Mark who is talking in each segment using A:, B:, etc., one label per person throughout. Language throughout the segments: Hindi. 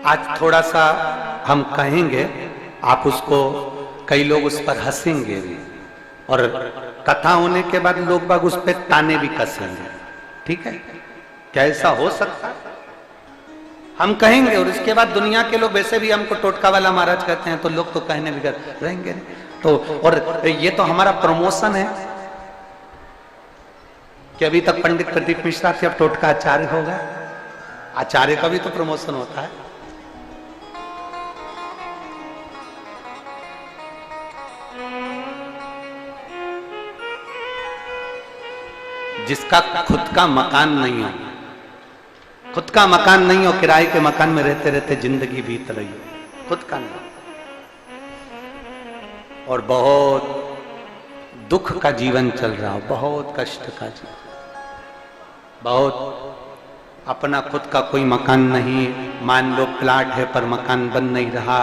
A: आज थोड़ा सा हम कहेंगे, आप उसको, कई लोग उस पर हंसेंगे भी, और कथा होने के बाद लोग बाग उस पर ताने भी कसेंगे। ठीक है, क्या ऐसा हो सकता है? हम कहेंगे और इसके बाद दुनिया के लोग, वैसे भी हमको टोटका वाला महाराज कहते हैं, तो लोग तो कहने भी रहेंगे। तो और ये तो हमारा प्रमोशन है कि अभी तक पंडित प्रदीप मिश्रा थे, अब टोटका आचार्य होगा। आचार्य का भी तो प्रमोशन होता है। जिसका खुद का मकान नहीं हो, खुद का मकान नहीं हो, किराए के मकान में रहते रहते जिंदगी बीत रही हो, खुद का नहीं, और बहुत दुख का जीवन चल रहा हो, बहुत कष्ट का जीवन, बहुत अपना खुद का कोई मकान नहीं, मान लो प्लाट है पर मकान बन नहीं रहा,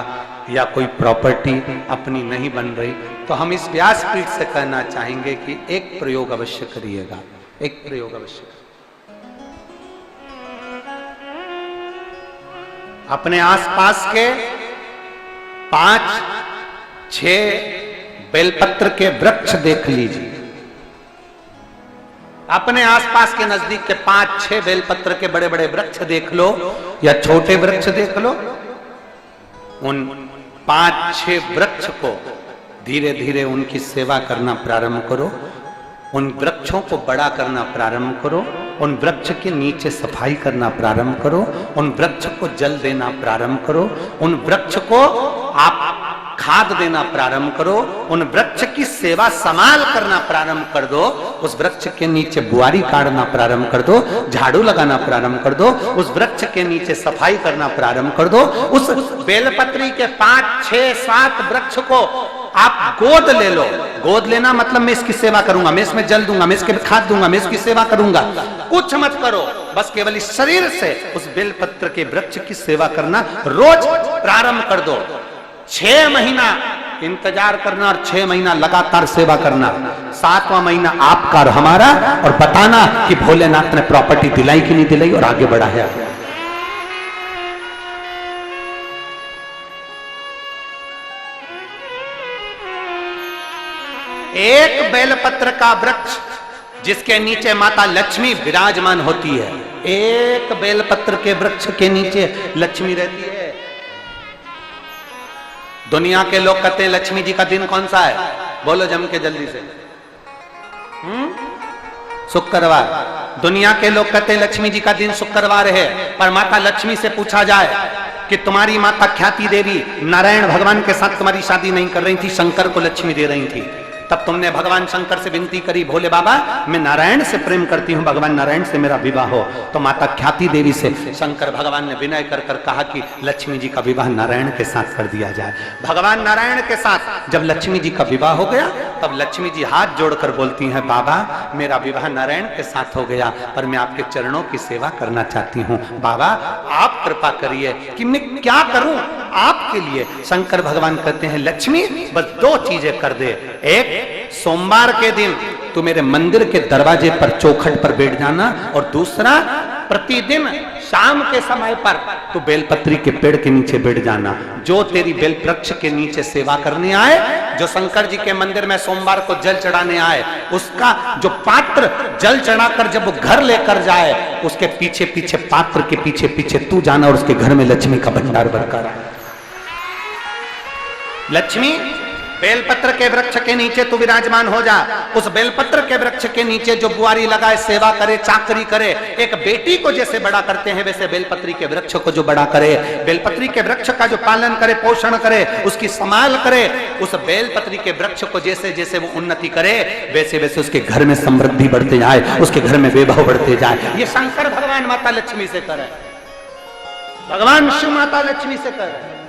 A: या कोई प्रॉपर्टी अपनी नहीं बन रही, तो हम इस व्यासपीठ से कहना चाहेंगे कि एक प्रयोग अवश्य करिएगा, एक प्रयोग अवश्य। अपने आसपास के 5-6 बेलपत्र के वृक्ष देख लीजिए, अपने आसपास के नजदीक के 5-6 बेलपत्र के बड़े बड़े वृक्ष देख लो या छोटे वृक्ष देख लो, उन 5-6 वृक्ष को धीरे धीरे उनकी सेवा करना प्रारंभ करो, उन वृक्षों को बड़ा करना प्रारंभ करो, उन वृक्ष के नीचे सफाई करना प्रारंभ करो, उन वृक्ष को जल देना प्रारंभ करो, उन वृक्ष को आप खाद देना प्रारंभ करो, उन वृक्ष की सेवा संभाल करना प्रारंभ कर दो, उस वृक्ष के नीचे बुआरी काटना प्रारंभ कर दो, झाड़ू लगाना प्रारंभ कर दो, उस वृक्ष के नीचे सफाई करना प्रारंभ कर दो, उस बेलपत्री के 5-6-7 वृक्ष को आप गोद ले लो। गोद लेना मतलब मैं इसकी सेवा करूंगा, मैं इसमें जल दूंगा, मैं इसके खाद दूंगा, मैं इसकी सेवा करूंगा, कुछ मत करो, बस केवल इस शरीर से उस बेलपत्र के वृक्ष की सेवा करना रोज प्रारंभ कर दो। 6 महीना इंतजार करना और 6 महीना लगातार सेवा करना, 7वां महीना आपका और हमारा, और बताना कि भोलेनाथ ने प्रॉपर्टी दिलाई कि नहीं दिलाई और आगे बढ़ाया। एक बेलपत्र का वृक्ष जिसके नीचे माता लक्ष्मी विराजमान होती है, एक बेलपत्र के वृक्ष के नीचे लक्ष्मी रहती है। दुनिया के लोग कहते हैं लक्ष्मी जी का दिन कौन सा है, बोलो जम के जल्दी से। शुक्रवार। दुनिया के लोग कहते हैं लक्ष्मी जी का दिन शुक्रवार है, पर माता लक्ष्मी से पूछा जाए कि तुम्हारी माता ख्याति देवी नारायण भगवान के साथ तुम्हारी शादी नहीं कर रही थी, शंकर को लक्ष्मी दे रही थी, तब तुमने भगवान शंकर से विनती करी, भोले बाबा मैं नारायण से प्रेम करती हूँ, भगवान नारायण से मेरा विवाह हो, तो माता ख्याति देवी से शंकर भगवान ने विनय कर कर कहा कि लक्ष्मी जी का विवाह नारायण के साथ कर दिया जाए। भगवान नारायण के साथ जब लक्ष्मी जी का विवाह हो गया, तब लक्ष्मी जी हाथ जोड़कर बोलती हैं, बाबा मेरा विवाह नारायण के साथ हो गया, पर मैं आपके चरणों की सेवा करना चाहती हूँ, बाबा आप कृपा करिए कि मैं क्या करूं आपके लिए। शंकर भगवान कहते हैं, लक्ष्मी बस 2 चीजें कर दे, एक सोमवार के दिन तू मेरे मंदिर के दरवाजे पर चौखट पर बैठ जाना, और दूसरा प्रतिदिन शाम के समय पर तू बेलपत्री के पेड़ के नीचे बैठ जाना। जो तेरी बेल वृक्ष के नीचे सेवा करने आए, जो शंकर जी के मंदिर में सोमवार को जल चढ़ाने आए, उसका जो पात्र जल चढ़ाकर जब वो घर लेकर जाए, उसके पीछे पीछे पात्र के पीछे पीछे तू जाना, और उसके घर में लक्ष्मी का भंडार भरकर आए। लक्ष्मी बेलपत्र के वृक्ष के नीचे तू विराजमान हो जा, उस बेलपत्र के वृक्ष के नीचे जो बुआरी लगाए, सेवा करे, चाकरी करे, एक बेटी को जैसे बड़ा करते हैं वैसे बेलपत्री के वृक्ष को जो बड़ा करे, बेलपत्री के वृक्ष का जो पालन करे, पोषण करे, उसकी संभाल करे, उस बेलपत्री के वृक्ष को जैसे जैसे वो उन्नति करे, वैसे वैसे उसके घर में समृद्धि बढ़ते जाए, उसके घर में वैभव बढ़ते जाए। ये शंकर भगवान माता लक्ष्मी से करे, भगवान शिव माता लक्ष्मी से करे।